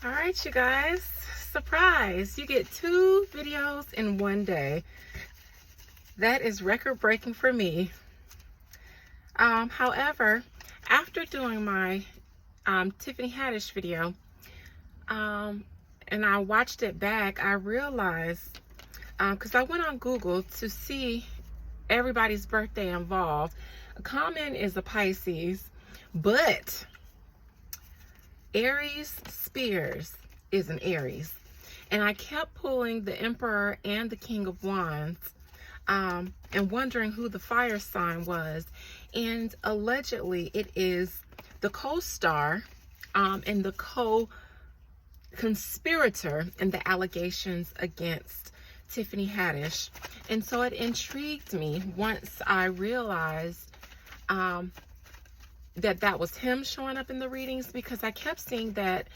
All right, you guys, surprise, you get 2 videos in one day. That is record breaking for me. However, after doing my Tiffany Haddish video, and I watched it back, I realized, because I went on Google to see everybody's birthday involved. Common is a Pisces, but Aries Spears is an Aries. And I kept pulling the Emperor and the King of Wands, and wondering who the fire sign was. And allegedly it is the co-star and the co-conspirator in the allegations against Tiffany Haddish. And so it intrigued me once I realized that was him showing up in the readings, because I kept seeing that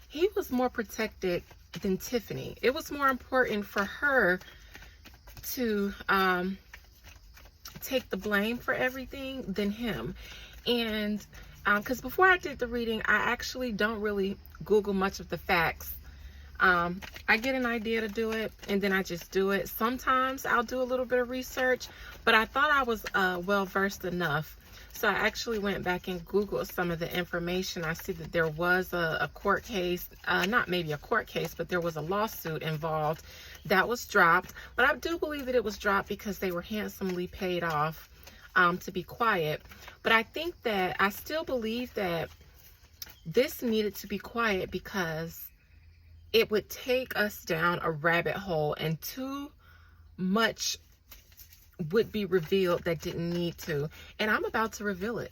he was more protected than Tiffany. It was more important for her to take the blame for everything than him. And because before I did the reading, I actually don't really Google much of the facts. I get an idea to do it and then I just do it. Sometimes I'll do a little bit of research, but I thought I was well versed enough. So I actually went back and Googled some of the information. I see that there was a court case, not maybe a court case, but there was a lawsuit involved that was dropped. But I do believe that it was dropped because they were handsomely paid off to be quiet. But I think that I still believe that this needed to be quiet because it would take us down a rabbit hole and too much would be revealed that didn't need to. And I'm about to reveal it.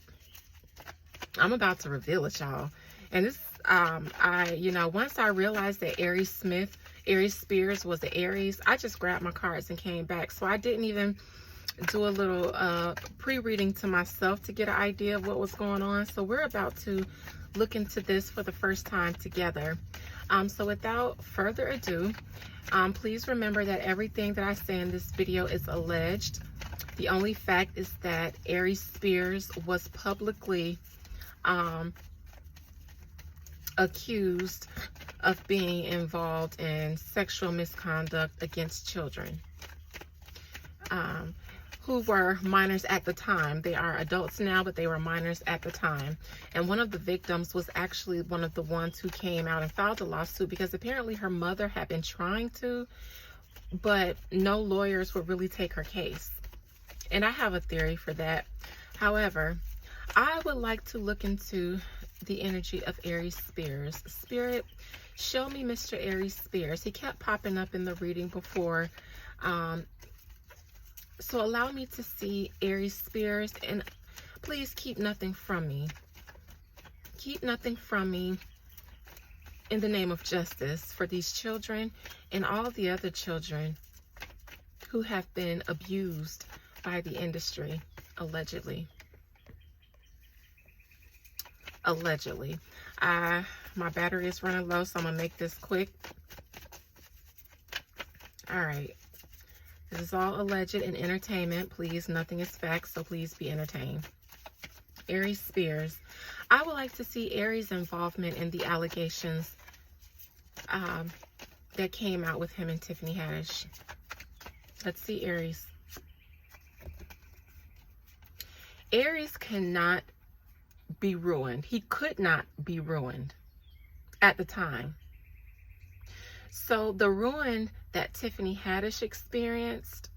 I'm about to reveal it, y'all. And this, once I realized that Aries Spears was the Aries, I just grabbed my cards and came back. So I didn't even do a little pre-reading to myself to get an idea of what was going on. So we're about to look into this for the first time together. So without further ado, please remember that everything that I say in this video is alleged. The only fact is that Aries Spears was publicly accused of being involved in sexual misconduct against children who were minors at the time. They are adults now, but they were minors at the time. And one of the victims was actually one of the ones who came out and filed a lawsuit, because apparently her mother had been trying to, but no lawyers would really take her case. And I have a theory for that. However, I would like to look into the energy of Aries Spears. Spirit, show me Mr. Aries Spears. He kept popping up in the reading before. So allow me to see Aries Spears, and please keep nothing from me. Keep nothing from me in the name of justice for these children and all the other children who have been abused by the industry, allegedly. Allegedly. My battery is running low, so I'm gonna make this quick. All right. This is all alleged and entertainment. Please, nothing is fact, so please be entertained. Aries Spears. I would like to see Aries' involvement in the allegations that came out with him and Tiffany Haddish. Let's see Aries. Aries cannot be ruined. He could not be ruined at the time. So the ruin that Tiffany Haddish experienced,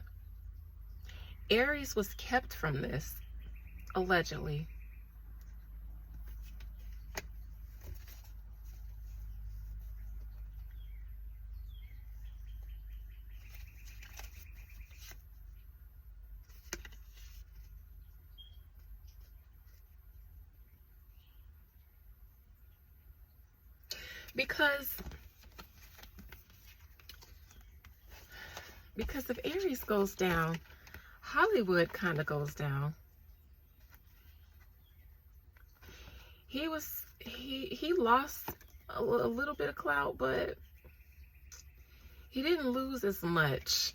Aries was kept from this, allegedly. Because if Aries goes down, Hollywood kind of goes down. He lost a little bit of clout, but he didn't lose as much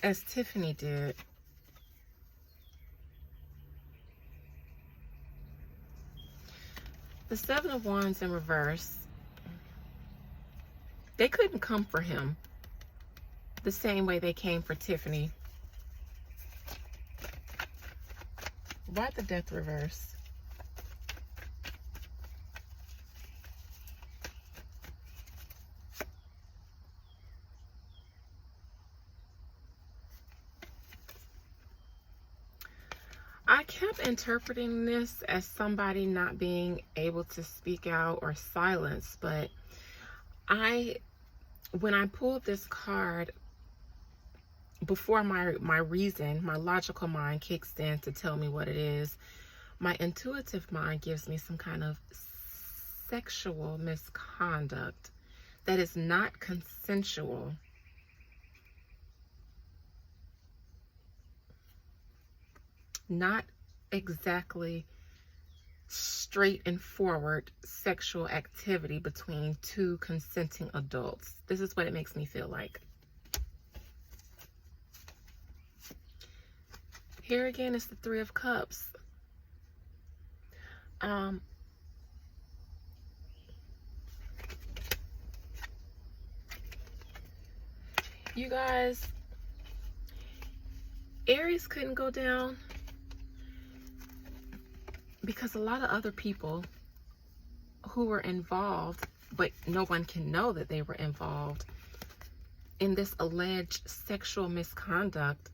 as Tiffany did. The Seven of Wands in reverse. They couldn't come for him the same way they came for Tiffany. Why the death reverse? I kept interpreting this as somebody not being able to speak out or silence, but when I pulled this card, before my reason, my logical mind kicks in to tell me what it is, my intuitive mind gives me some kind of sexual misconduct that is not consensual. Not exactly straight and forward sexual activity between two consenting adults. This is what it makes me feel like. Here again is the Three of Cups. You guys, Aries couldn't go down because a lot of other people who were involved, but no one can know that they were involved in this alleged sexual misconduct,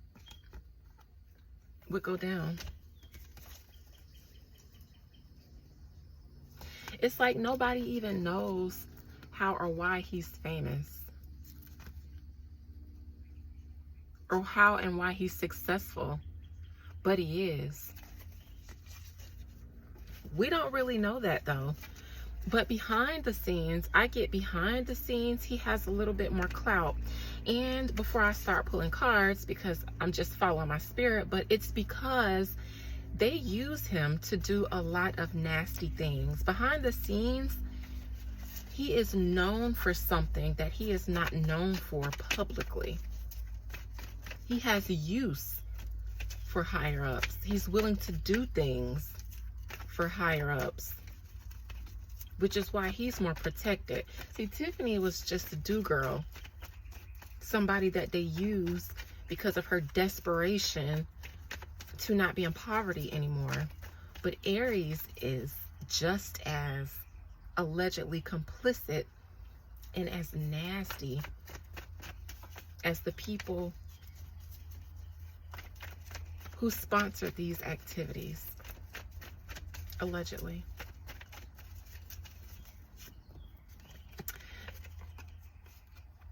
would go down. It's like nobody even knows how or why he's famous, or how and why he's successful, but he is. We don't really know that though. But behind the scenes, I get behind the scenes, he has a little bit more clout. And before I start pulling cards, because I'm just following my spirit, but it's because they use him to do a lot of nasty things. Behind the scenes, he is known for something that he is not known for publicly. He has use for higher ups. He's willing to do things for higher ups, which is why he's more protected. See, Tiffany was just a do-girl, somebody that they use because of her desperation to not be in poverty anymore. But Aries is just as allegedly complicit and as nasty as the people who sponsored these activities, allegedly.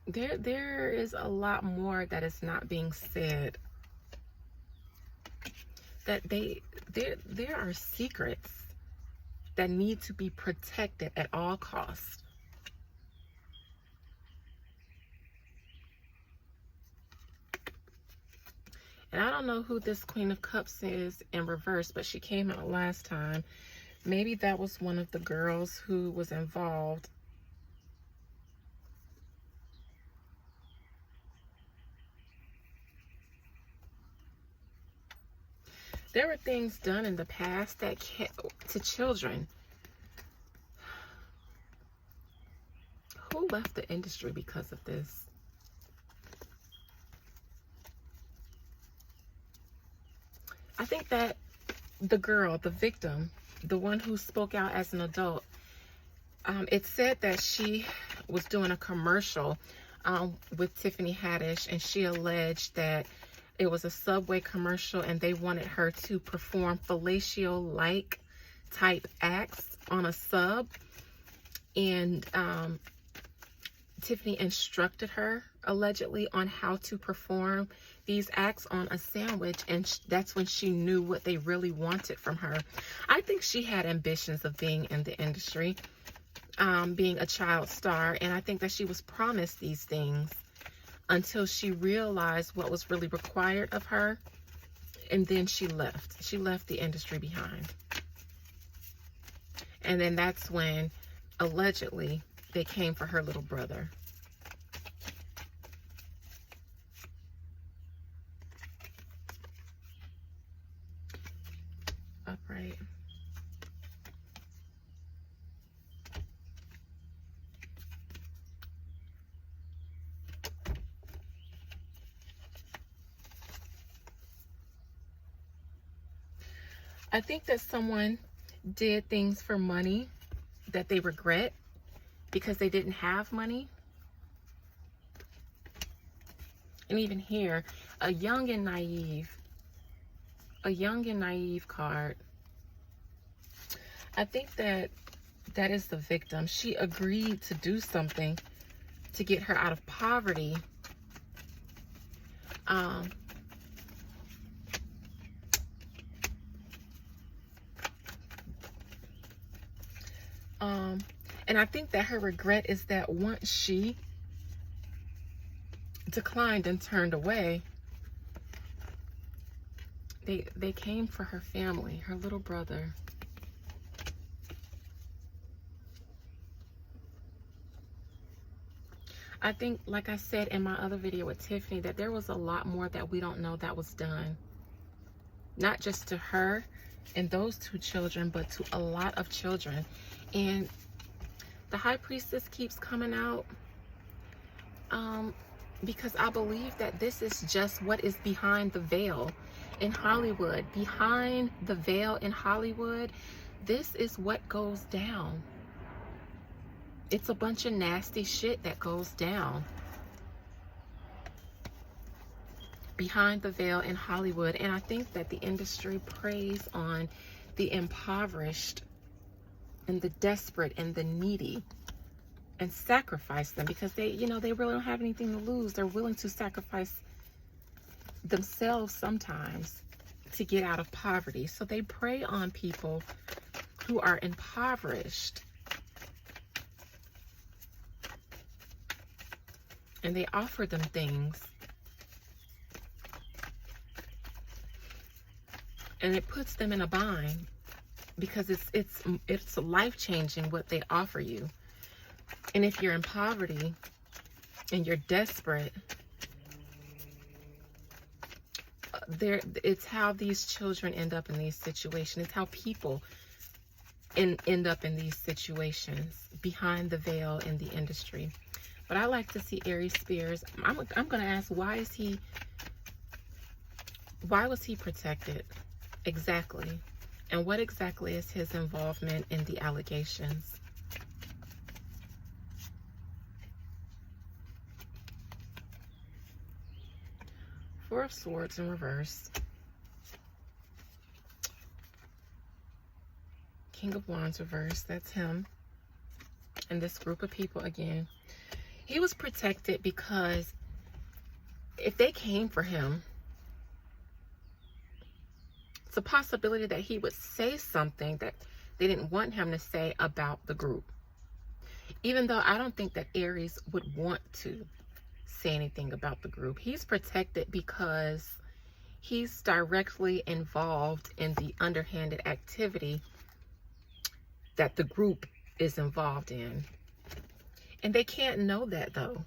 There is a lot more that is not being said. That there are secrets that need to be protected at all costs. And I don't know who this Queen of Cups is in reverse, but she came out last time. Maybe that was one of the girls who was involved. There were things done in the past that to children. Who left the industry because of this? I think that the girl, the victim, the one who spoke out as an adult, it said that she was doing a commercial with Tiffany Haddish, and she alleged that it was a Subway commercial and they wanted her to perform fellatio-like type acts on a sub. And Tiffany instructed her, allegedly, on how to perform these acts on a sandwich, and that's when she knew what they really wanted from her. I think she had ambitions of being in the industry, being a child star, and I think that she was promised these things until she realized what was really required of her, and then she left. She left the industry behind. And then that's when, allegedly, they came for her little brother. Upright. I think that someone did things for money that they regret because they didn't have money. And even here, a young and naive card. I think that that is the victim. She agreed to do something to get her out of poverty. And I think that her regret is that once she declined and turned away, they came for her family, her little brother. I think, like I said in my other video with Tiffany, that there was a lot more that we don't know that was done. Not just to her and those two children, but to a lot of children. And the High Priestess keeps coming out because I believe that this is just what is behind the veil in Hollywood. Behind the veil in Hollywood, this is what goes down. It's a bunch of nasty shit that goes down behind the veil in Hollywood. And I think that the industry preys on the impoverished and the desperate and the needy and sacrifice them because they, you know, they really don't have anything to lose. They're willing to sacrifice themselves sometimes to get out of poverty. So they prey on people who are impoverished. And they offer them things. And it puts them in a bind because it's life-changing what they offer you. And if you're in poverty and you're desperate, it's how these children end up in these situations. It's how people end up in these situations behind the veil in the industry. But I like to see Aries Spears. I'm going to ask, why was he protected exactly? And what exactly is his involvement in the allegations? Four of Swords in reverse. King of Wands reverse. That's him. And this group of people again. He was protected because if they came for him, it's a possibility that he would say something that they didn't want him to say about the group. Even though I don't think that Aries would want to say anything about the group. He's protected because he's directly involved in the underhanded activity that the group is involved in. And they can't know that, though.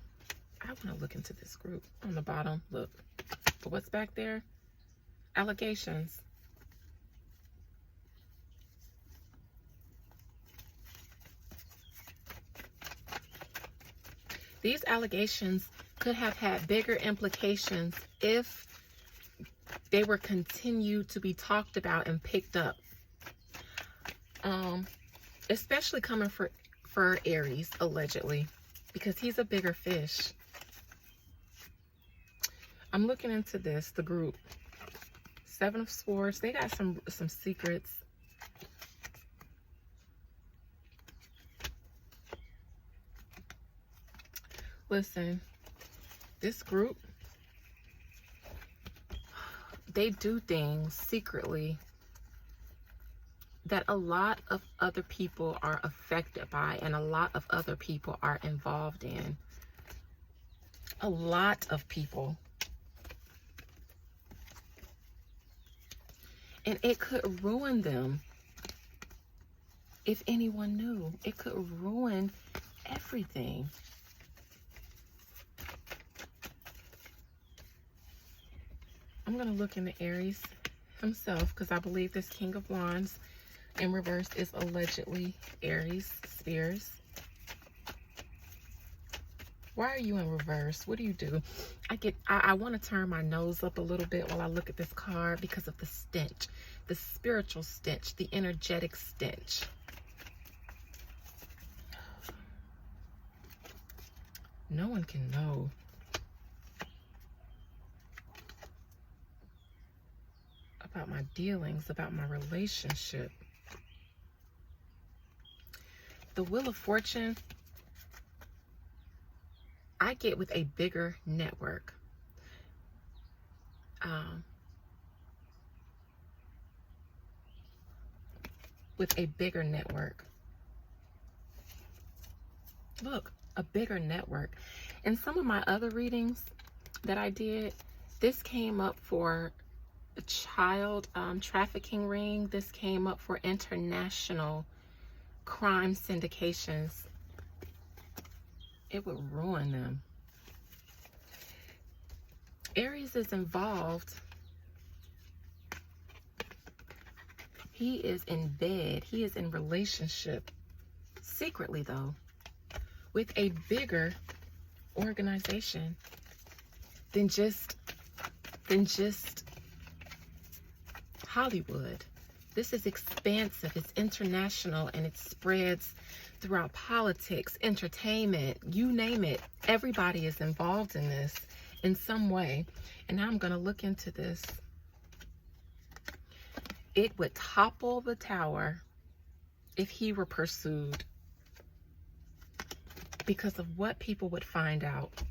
I want to look into this group on the bottom. Look. But what's back there? Allegations. These allegations could have had bigger implications if they were continued to be talked about and picked up. Especially coming for Aries, allegedly, because he's a bigger fish. I'm looking into this, the group. Seven of Swords. They got some secrets. Listen, this group, they do things secretly that a lot of other people are affected by and a lot of other people are involved in. A lot of people. And it could ruin them if anyone knew. It could ruin everything. I'm going to look into Aries himself because I believe this King of Wands in reverse is allegedly Aries Spears. Why are you in reverse? What do you do? I want to turn my nose up a little bit while I look at this card because of the stench. the spiritual stench, the energetic stench. No one can know. About my dealings, about my relationship. The Wheel of Fortune, I get with a bigger network. With a bigger network. Look, a bigger network. In some of my other readings that I did, this came up for a child trafficking ring. This came up for international crime syndications. It would ruin them. Aries is involved. He is in bed. He is in relationship. Secretly, though, with a bigger organization than just Hollywood. This is expansive, it's international, and it spreads throughout politics, entertainment, you name it. Everybody is involved in this in some way. And now I'm going to look into this. It would topple the tower if he were pursued, because of what people would find out.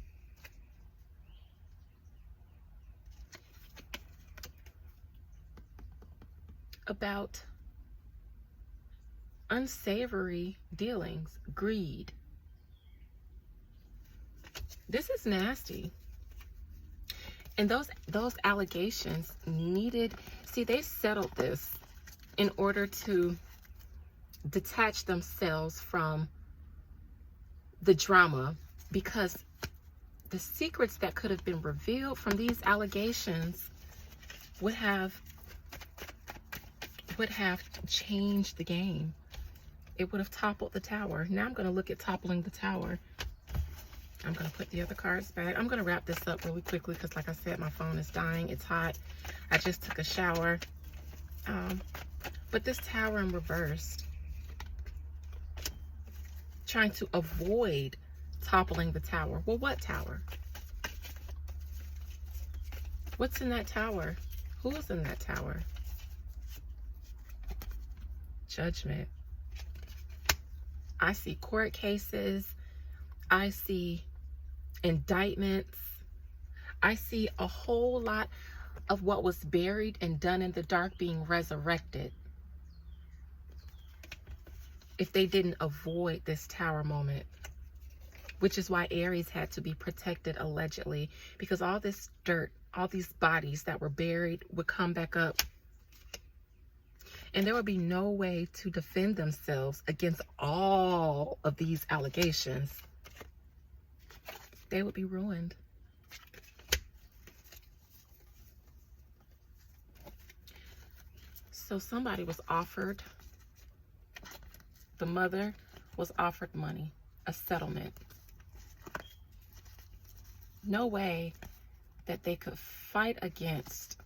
About unsavory dealings, greed. This is nasty. And those allegations needed, see, they settled this in order to detach themselves from the drama, because the secrets that could have been revealed from these allegations would have changed the game. It would have toppled the tower. Now I'm going to look at toppling the tower. I'm going to put the other cards back. I'm going to wrap this up really quickly because, like I said, my phone is dying. It's hot. I just took a shower. But this tower in reverse, trying to avoid toppling the tower. Well, what tower? What's in that tower? Who's in that tower? Judgment. I see court cases. I see indictments. I see a whole lot of what was buried and done in the dark being resurrected, if they didn't avoid this tower moment. Which is why Aries had to be protected, allegedly, because all this dirt, all these bodies that were buried would come back up. And there would be no way to defend themselves against all of these allegations. They would be ruined. So somebody was offered, the mother was offered money, a settlement. No way that they could fight against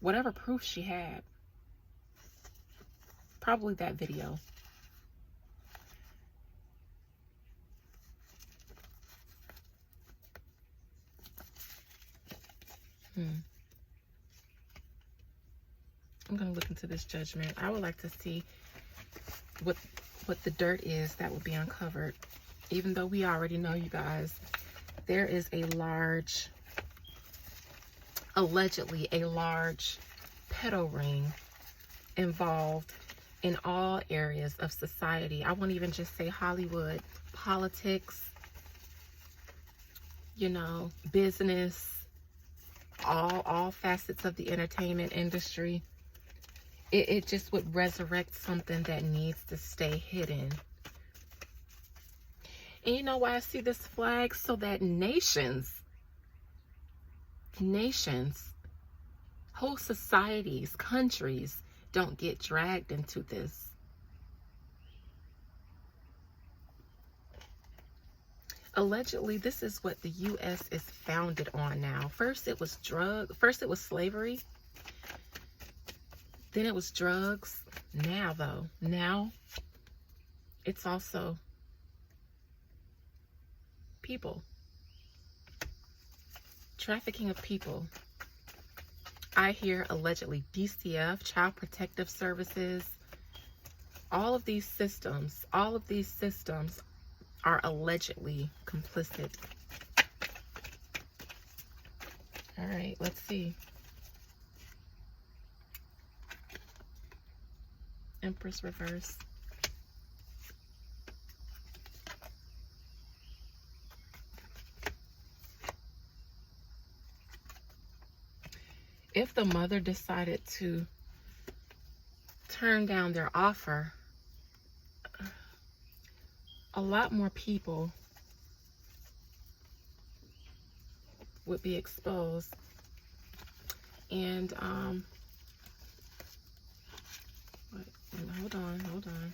whatever proof she had. Probably that video. I'm going to look into this judgment. I would like to see what the dirt is that will be uncovered. Even though we already know, you guys, there is a large, allegedly a large pedo ring involved in all areas of society. I won't even just say Hollywood, politics, you know, business, all facets of the entertainment industry. It just would resurrect something that needs to stay hidden. And you know why I see this flag? So that nations, whole societies, countries don't get dragged into this. Allegedly, this is what the U.S. is founded on now. First, it was slavery. Then it was drugs. Now though, now it's also people. Trafficking of people. I hear allegedly DCF, Child Protective Services. All of these systems are allegedly complicit. All right, let's see. Empress reverse. If the mother decided to turn down their offer, a lot more people would be exposed. And hold on.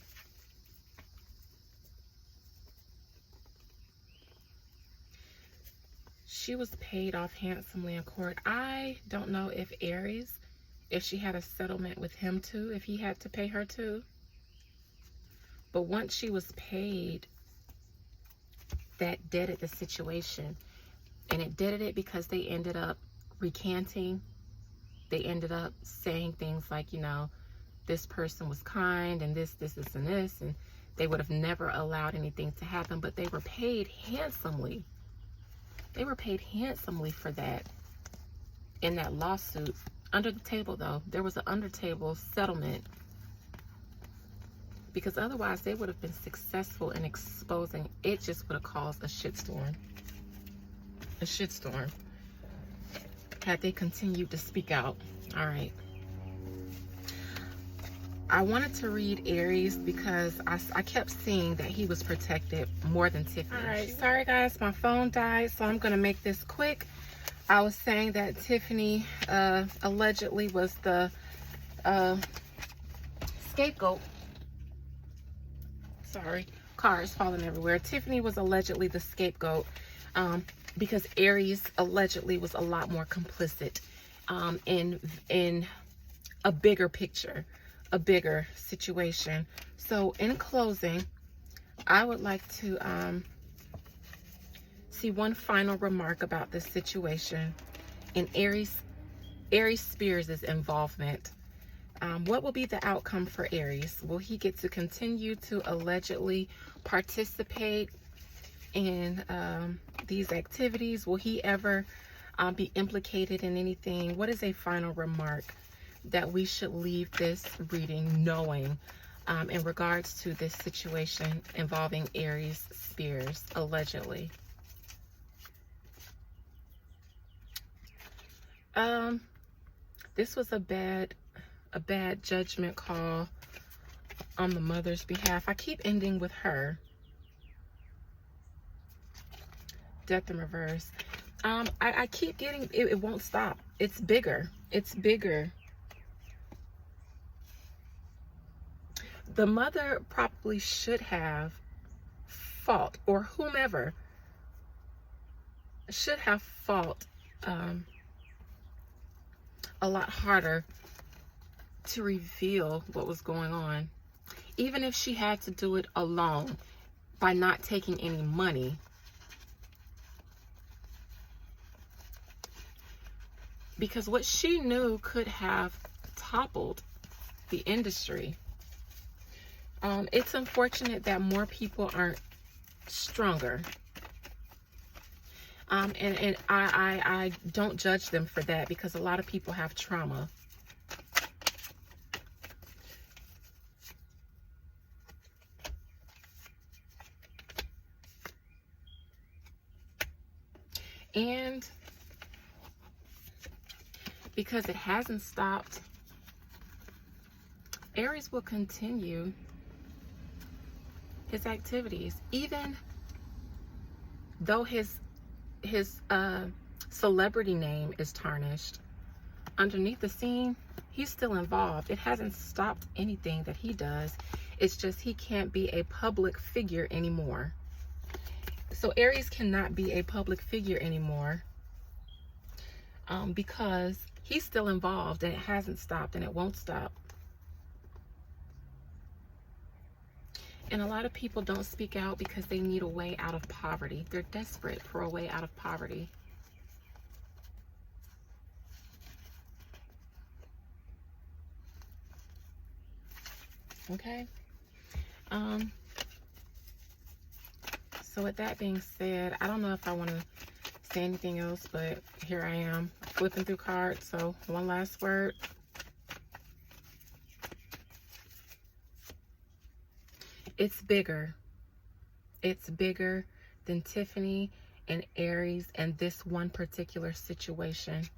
She was paid off handsomely in court. I don't know if Aries, if she had a settlement with him too, if he had to pay her too. But once she was paid, that deaded the situation. And it deaded it because they ended up recanting. They ended up saying things like, you know, this person was kind and this, and this. And they would have never allowed anything to happen. But they were paid handsomely. They were paid handsomely for that in that lawsuit. Under the table, though. There was an under table settlement. Because otherwise, they would have been successful in exposing. It just would have caused a shitstorm. A shitstorm. Had they continued to speak out. All right. I wanted to read Aries because I kept seeing that he was protected more than Tiffany. All right, sorry guys, my phone died, so I'm gonna make this quick. I was saying that Tiffany allegedly was the scapegoat. Sorry, cars falling everywhere. Tiffany was allegedly the scapegoat because Aries allegedly was a lot more complicit in a bigger picture. A bigger situation. So in closing, I would like to see one final remark about this situation in Aries Spears' involvement. What will be the outcome for Aries? Will he get to continue to allegedly participate in these activities? Will he ever be implicated in anything? What is a final remark that we should leave this reading knowing in regards to this situation involving Aries Spears, allegedly? This was a bad judgment call on the mother's behalf. I keep ending with her. Death in reverse. I keep getting, it won't stop. It's bigger. It's bigger. The mother probably should have fought, or whomever should have fought a lot harder to reveal what was going on. Even if she had to do it alone by not taking any money. Because what she knew could have toppled the industry. It's unfortunate that more people aren't stronger. And I don't judge them for that because a lot of people have trauma. And because it hasn't stopped, Aries will continue his activities, even though his celebrity name is tarnished. Underneath the scene, he's still involved. It hasn't stopped anything that he does. It's just he can't be a public figure anymore. So Aries cannot be a public figure anymore because he's still involved, and it hasn't stopped, and it won't stop. And a lot of people don't speak out because they need a way out of poverty. They're desperate for a way out of poverty. Okay. So with that being said, I don't know if I want to say anything else, but here I am flipping through cards. So one last word. It's bigger. It's bigger than Tiffany and Aries and this one particular situation.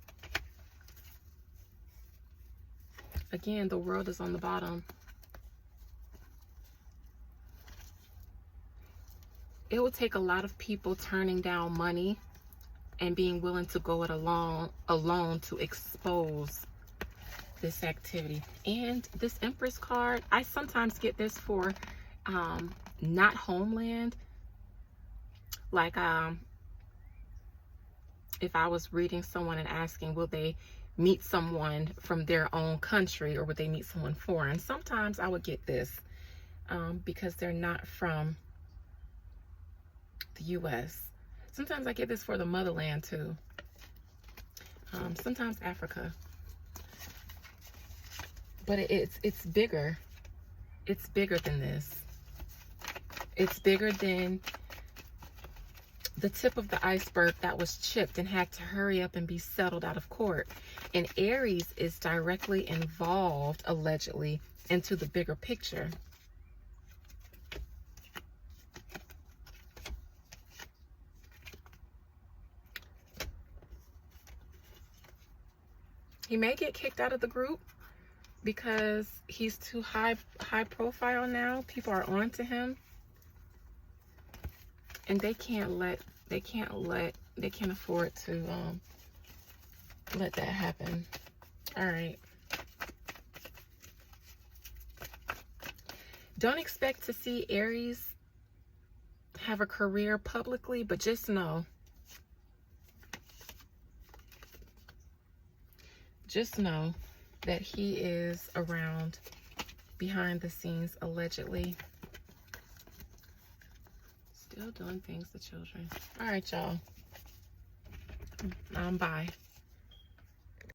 Again, the world is on the bottom. It will take a lot of people turning down money and being willing to go it alone to expose this activity. And this Empress card, I sometimes get this for not homeland. Like if I was reading someone and asking, will they meet someone from their own country or would they meet someone foreign? Sometimes I would get this because they're not from the US. Sometimes I get this for the motherland too. Sometimes Africa. But it's bigger. It's bigger than this. It's bigger than the tip of the iceberg that was chipped and had to hurry up and be settled out of court. And Aries is directly involved, allegedly, into the bigger picture. He may get kicked out of the group because he's too high profile now. People are on to him. And they can't afford to let that happen. All right. Don't expect to see Aries have a career publicly, but just know that he is around behind the scenes, allegedly. Still doing things to children. All right, y'all. Bye.